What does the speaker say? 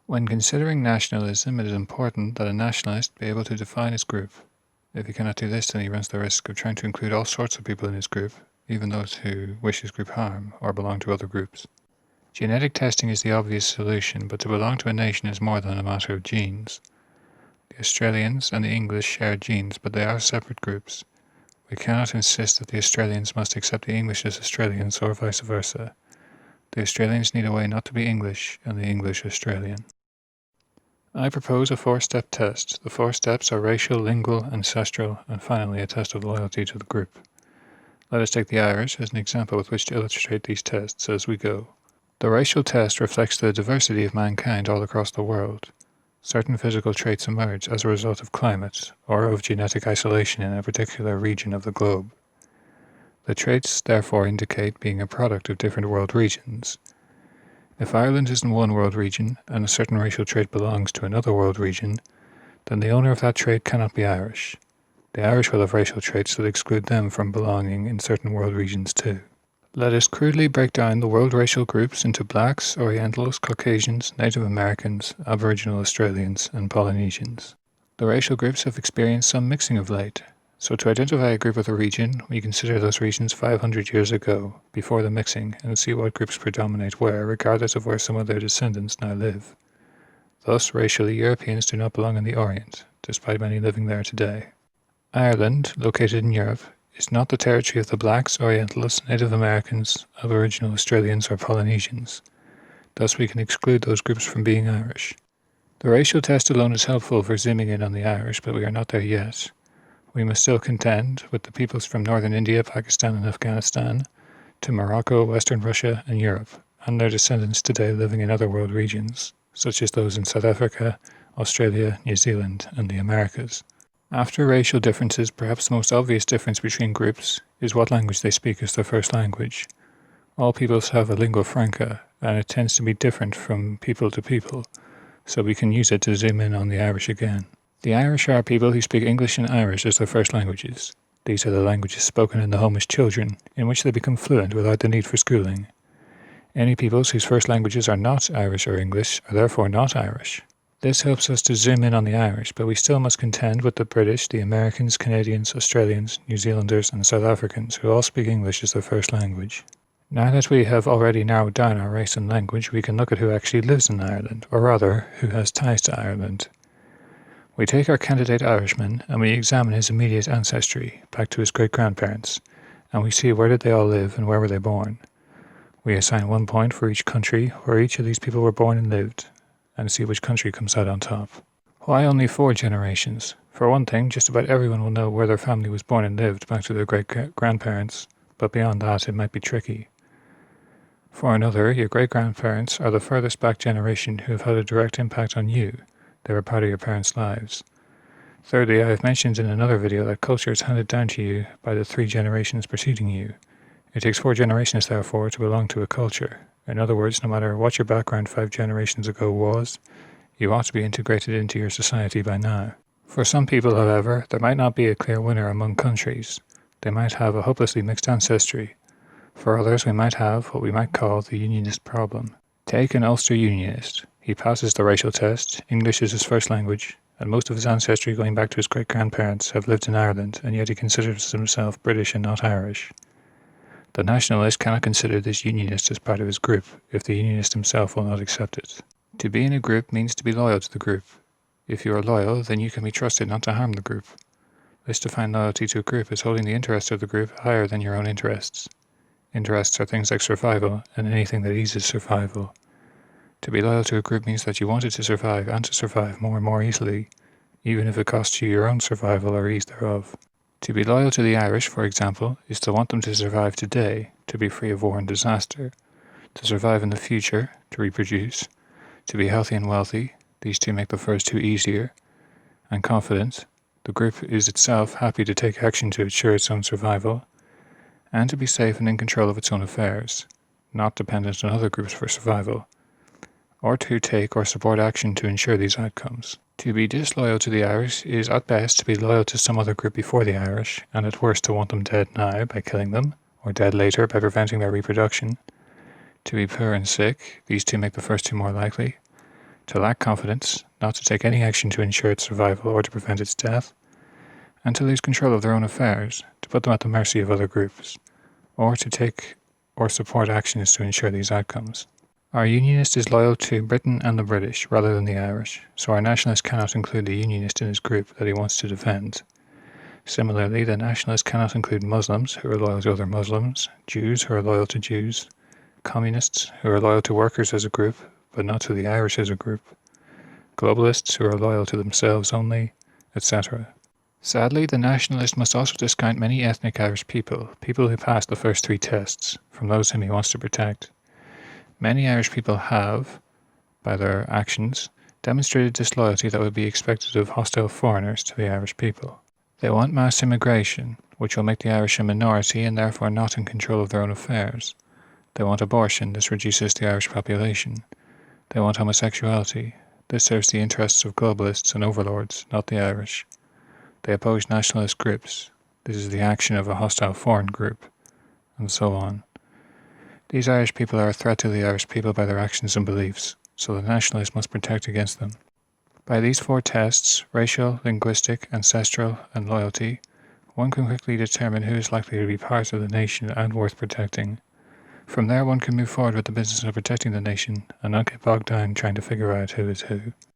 When considering nationalism, it is important that a nationalist be able to define his group. If he cannot do this, then he runs the risk of trying to include all sorts of people in his group, even those who wish his group harm or belong to other groups. Genetic testing is the obvious solution, but to belong to a nation is more than a matter of genes. The Australians and the English share genes, but they are separate groups. We cannot insist that the Australians must accept the English as Australians or vice versa. The Australians need a way not to be English, and the English Australian. I propose a 4-step test. The 4 steps are racial, lingual, ancestral, and finally a test of loyalty to the group. Let us take the Irish as an example with which to illustrate these tests as we go. The racial test reflects the diversity of mankind all across the world. Certain physical traits emerge as a result of climate or of genetic isolation in a particular region of the globe. The traits therefore indicate being a product of different world regions. If Ireland is in one world region and a certain racial trait belongs to another world region, then the owner of that trait cannot be Irish. The Irish will have racial traits that exclude them from belonging in certain world regions too. Let us crudely break down the world racial groups into Blacks, Orientals, Caucasians, Native Americans, Aboriginal Australians, and Polynesians. The racial groups have experienced some mixing of late. So to identify a group with a region, we consider those regions 500 years ago, before the mixing, and see what groups predominate where, regardless of where some of their descendants now live. Thus, racially, Europeans do not belong in the Orient, despite many living there today. Ireland, located in Europe, is not the territory of the Blacks, Orientals, Native Americans, Aboriginal Australians, or Polynesians. Thus, we can exclude those groups from being Irish. The racial test alone is helpful for zooming in on the Irish, but we are not there yet. We must still contend with the peoples from northern India, Pakistan, and Afghanistan, to Morocco, Western Russia, and Europe, and their descendants today living in other world regions, such as those in South Africa, Australia, New Zealand, and the Americas. After racial differences, perhaps the most obvious difference between groups is what language they speak as their first language. All peoples have a lingua franca, and it tends to be different from people to people, so we can use it to zoom in on the Irish again. The Irish are people who speak English and Irish as their first languages. These are the languages spoken in the home as children, in which they become fluent without the need for schooling. Any peoples whose first languages are not Irish or English are therefore not Irish. This helps us to zoom in on the Irish, but we still must contend with the British, the Americans, Canadians, Australians, New Zealanders, and South Africans, who all speak English as their first language. Now that we have already narrowed down our race and language, we can look at who actually lives in Ireland, or rather, who has ties to Ireland. We take our candidate Irishman and we examine his immediate ancestry, back to his great-grandparents, and we see where did they all live and where were they born. We assign 1 point for each country where each of these people were born and lived, and see which country comes out on top. Why only 4 generations? For one thing, just about everyone will know where their family was born and lived back to their great-grandparents, but beyond that it might be tricky. For another, your great-grandparents are the furthest back generation who have had a direct impact on you. They were part of your parents' lives. Thirdly, I have mentioned in another video that culture is handed down to you by the 3 generations preceding you. It takes 4 generations, therefore, to belong to a culture. In other words, no matter what your background 5 generations ago was, you ought to be integrated into your society by now. For some people, however, there might not be a clear winner among countries. They might have a hopelessly mixed ancestry. For others, we might have what we might call the unionist problem. Take an Ulster unionist. He passes the racial test, English is his first language, and most of his ancestry going back to his great-grandparents have lived in Ireland, and yet he considers himself British and not Irish. The nationalist cannot consider this unionist as part of his group, if the unionist himself will not accept it. To be in a group means to be loyal to the group. If you are loyal, then you can be trusted not to harm the group. This defines loyalty to a group as holding the interests of the group higher than your own interests. Interests are things like survival, and anything that eases survival. To be loyal to a group means that you want it to survive and to survive more and more easily, even if it costs you your own survival or ease thereof. To be loyal to the Irish, for example, is to want them to survive today, to be free of war and disaster, to survive in the future, to reproduce, to be healthy and wealthy, these 2 make the first 2 easier, and confident, the group is itself happy to take action to ensure its own survival, and to be safe and in control of its own affairs, not dependent on other groups for survival, or to take or support action to ensure these outcomes. To be disloyal to the Irish is at best to be loyal to some other group before the Irish, and at worst to want them dead now by killing them, or dead later by preventing their reproduction. To be poor and sick, these 2 make the first 2 more likely. to lack confidence, not to take any action to ensure its survival or to prevent its death, and to lose control of their own affairs, to put them at the mercy of other groups, or to take or support actions to ensure these outcomes. Our unionist is loyal to Britain and the British rather than the Irish, so our nationalist cannot include the unionist in his group that he wants to defend. Similarly, the nationalist cannot include Muslims who are loyal to other Muslims, Jews who are loyal to Jews, communists who are loyal to workers as a group but not to the Irish as a group, globalists who are loyal to themselves only, etc. Sadly, the nationalist must also discount many ethnic Irish people who passed the first three tests, from those whom he wants to protect. Many Irish people have, by their actions, demonstrated disloyalty that would be expected of hostile foreigners to the Irish people. They want mass immigration, which will make the Irish a minority and therefore not in control of their own affairs. They want abortion, this reduces the Irish population. They want homosexuality, this serves the interests of globalists and overlords, not the Irish. They oppose nationalist groups, this is the action of a hostile foreign group, and so on. These Irish people are a threat to the Irish people by their actions and beliefs, so the nationalists must protect against them. By these four tests, racial, linguistic, ancestral, and loyalty, one can quickly determine who is likely to be part of the nation and worth protecting. From there one can move forward with the business of protecting the nation and not get bogged down trying to figure out who is who.